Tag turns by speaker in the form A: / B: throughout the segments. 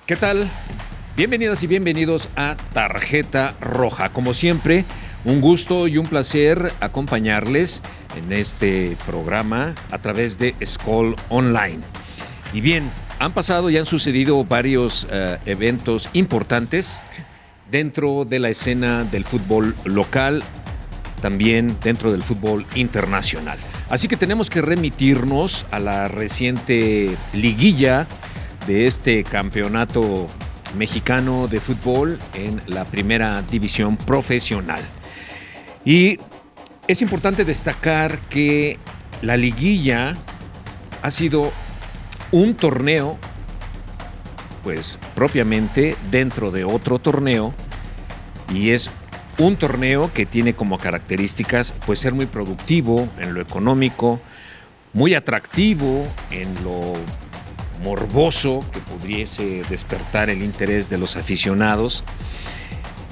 A: ¿Qué tal? Bienvenidas y bienvenidos a Tarjeta Roja. Como siempre, un gusto y un placer acompañarles en este programa a través de Skol Online. Y bien, han pasado y han sucedido varios eventos importantes dentro de la escena del fútbol local, también dentro del fútbol internacional. Así que tenemos que remitirnos a la reciente liguilla de este campeonato mexicano de fútbol en la primera división profesional. Y es importante destacar que la liguilla ha sido un torneo, pues propiamente dentro de otro torneo, y es un torneo que tiene como características pues ser muy productivo en lo económico, muy atractivo en lo morboso que pudiese despertar el interés de los aficionados,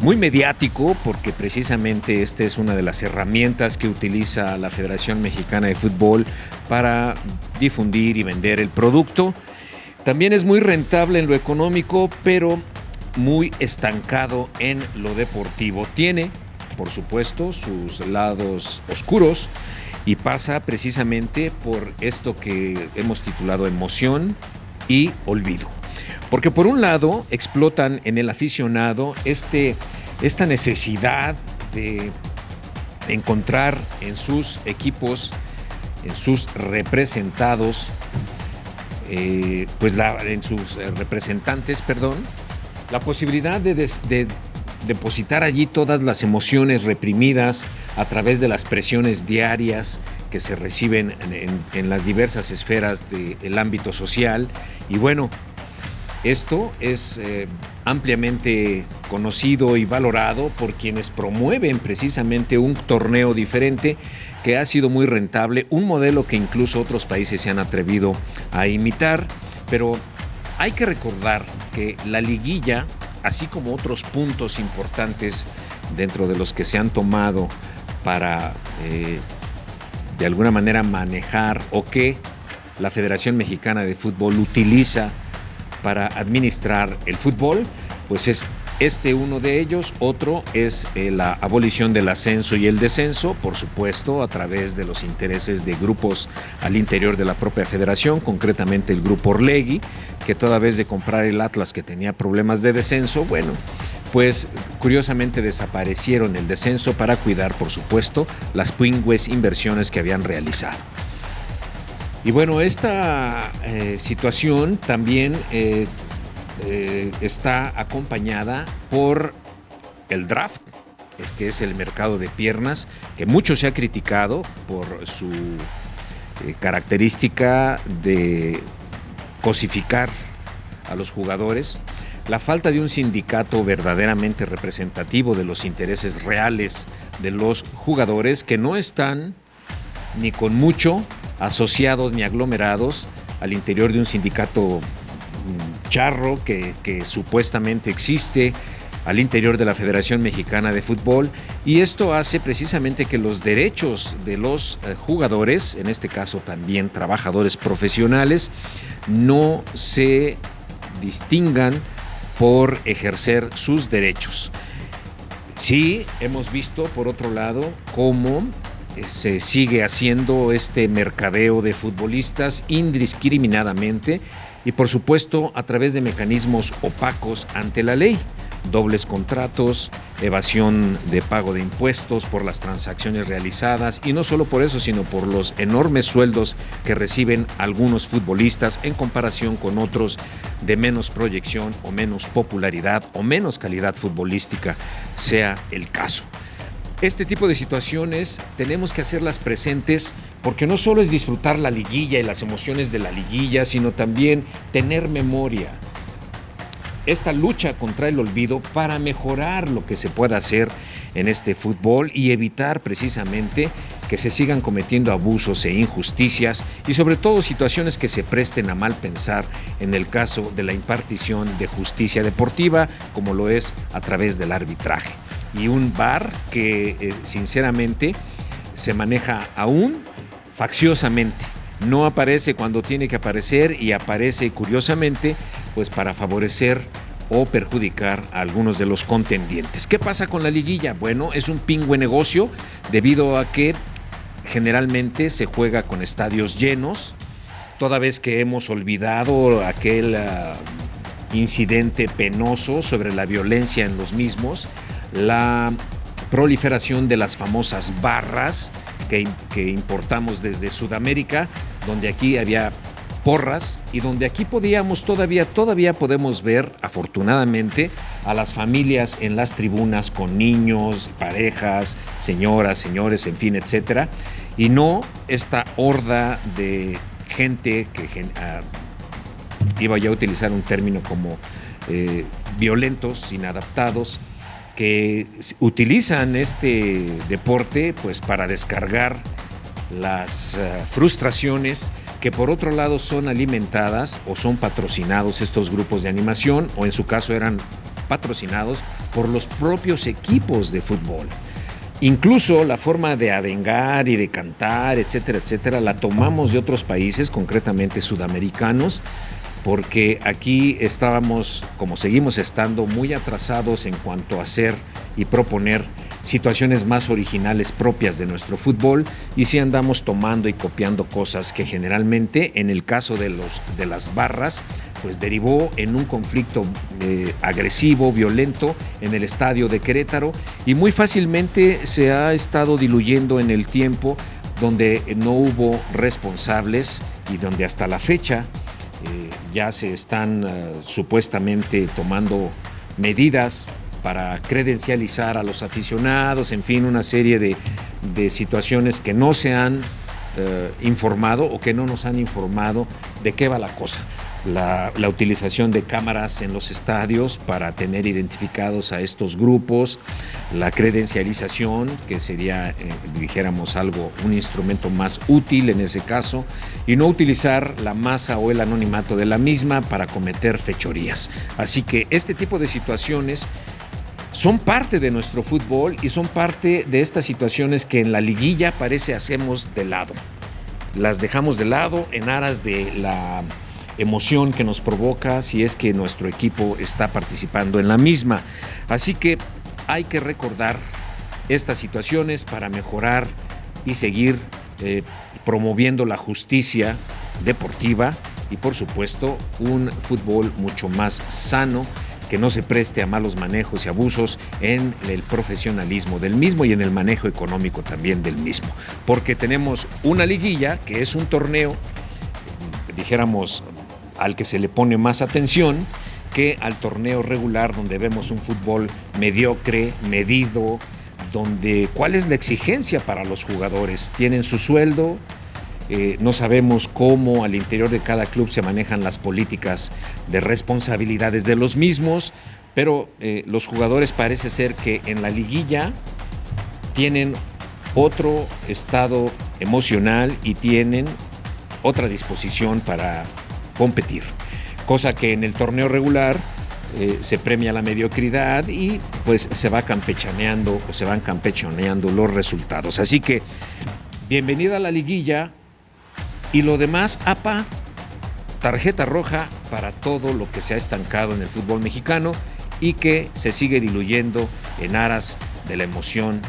A: muy mediático porque precisamente esta es una de las herramientas que utiliza la Federación Mexicana de Fútbol para difundir y vender el producto. También es muy rentable en lo económico, pero muy estancado en lo deportivo. Tiene, por supuesto, sus lados oscuros y pasa precisamente por esto que hemos titulado emoción y olvido. Porque por un lado explotan en el aficionado esta necesidad de encontrar en sus equipos, en sus representados, en sus representantes, la posibilidad de depositar allí todas las emociones reprimidas a través de las presiones diarias que se reciben en las diversas esferas del ámbito social. Y bueno, esto es ampliamente conocido y valorado por quienes promueven precisamente un torneo diferente que ha sido muy rentable, un modelo que incluso otros países se han atrevido a imitar. Pero hay que recordar que la liguilla, así como otros puntos importantes dentro de los que se han tomado para de alguna manera manejar o que la Federación Mexicana de Fútbol utiliza para administrar el fútbol, pues es uno de ellos. Otro es la abolición del ascenso y el descenso, por supuesto, a través de los intereses de grupos al interior de la propia federación, concretamente el grupo Orlegui, que toda vez de comprar el Atlas que tenía problemas de descenso, bueno, pues curiosamente desaparecieron el descenso para cuidar, por supuesto, las pingües inversiones que habían realizado. Y bueno, esta situación también está acompañada por el draft, que es el mercado de piernas, que mucho se ha criticado por su característica de cosificar a los jugadores, la falta de un sindicato verdaderamente representativo de los intereses reales de los jugadores, que no están ni con mucho asociados ni aglomerados al interior de un sindicato charro que supuestamente existe al interior de la Federación Mexicana de Fútbol, y esto hace precisamente que los derechos de los jugadores, en este caso también trabajadores profesionales, no se distingan por ejercer sus derechos. Sí, hemos visto por otro lado cómo se sigue haciendo este mercadeo de futbolistas indiscriminadamente y por supuesto a través de mecanismos opacos ante la ley, dobles contratos, evasión de pago de impuestos por las transacciones realizadas, y no solo por eso, sino por los enormes sueldos que reciben algunos futbolistas en comparación con otros de menos proyección o menos popularidad o menos calidad futbolística, sea el caso. Este tipo de situaciones tenemos que hacerlas presentes porque no solo es disfrutar la liguilla y las emociones de la liguilla, sino también tener memoria. Esta lucha contra el olvido para mejorar lo que se pueda hacer en este fútbol y evitar precisamente que se sigan cometiendo abusos e injusticias y sobre todo situaciones que se presten a mal pensar en el caso de la impartición de justicia deportiva, como lo es a través del arbitraje. Y un VAR que sinceramente se maneja aún facciosamente. No aparece cuando tiene que aparecer y aparece curiosamente pues para favorecer o perjudicar a algunos de los contendientes. ¿Qué pasa con la liguilla? Bueno, es un pingüe negocio debido a que generalmente se juega con estadios llenos, toda vez que hemos olvidado aquel incidente penoso sobre la violencia en los mismos, la proliferación de las famosas barras que importamos desde Sudamérica, donde aquí había porras y donde aquí todavía podemos ver, afortunadamente, a las familias en las tribunas con niños, parejas, señoras, señores, en fin, etcétera, y no esta horda de gente que iba ya a utilizar un término como violentos, inadaptados, que utilizan este deporte pues para descargar las frustraciones que por otro lado son alimentadas o son patrocinados estos grupos de animación, o en su caso eran patrocinados por los propios equipos de fútbol. Incluso la forma de arengar y de cantar, etcétera, etcétera, la tomamos de otros países, concretamente sudamericanos, porque aquí estábamos, como seguimos estando, muy atrasados en cuanto a hacer y proponer situaciones más originales propias de nuestro fútbol, y sí andamos tomando y copiando cosas que generalmente, en el caso de las barras, pues derivó en un conflicto agresivo, violento en el estadio de Querétaro, y muy fácilmente se ha estado diluyendo en el tiempo, donde no hubo responsables y donde hasta la fecha ya se están supuestamente tomando medidas para credencializar a los aficionados, en fin, una serie de situaciones que no se han informado o que no nos han informado de qué va la cosa. La utilización de cámaras en los estadios para tener identificados a estos grupos, la credencialización, que sería, dijéramos un instrumento más útil en ese caso, y no utilizar la masa o el anonimato de la misma para cometer fechorías. Así que este tipo de situaciones son parte de nuestro fútbol y son parte de estas situaciones que en la liguilla parece hacemos de lado. Las dejamos de lado en aras de la emoción que nos provoca si es que nuestro equipo está participando en la misma. Así que hay que recordar estas situaciones para mejorar y seguir promoviendo la justicia deportiva y, por supuesto, un fútbol mucho más sano, que no se preste a malos manejos y abusos en el profesionalismo del mismo y en el manejo económico también del mismo. Porque tenemos una liguilla, que es un torneo, dijéramos, al que se le pone más atención que al torneo regular, donde vemos un fútbol mediocre, medido, donde ¿cuál es la exigencia para los jugadores? Tienen su sueldo, no sabemos cómo al interior de cada club se manejan las políticas de responsabilidades de los mismos, pero los jugadores parece ser que en la liguilla tienen otro estado emocional y tienen otra disposición para competir, cosa que en el torneo regular se premia la mediocridad y pues se van campechaneando los resultados. Así que bienvenida a la liguilla, y lo demás, APA, tarjeta roja para todo lo que se ha estancado en el fútbol mexicano y que se sigue diluyendo en aras de la emoción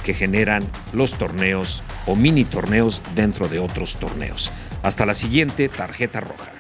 A: que generan los torneos o mini torneos dentro de otros torneos. Hasta la siguiente, tarjeta roja.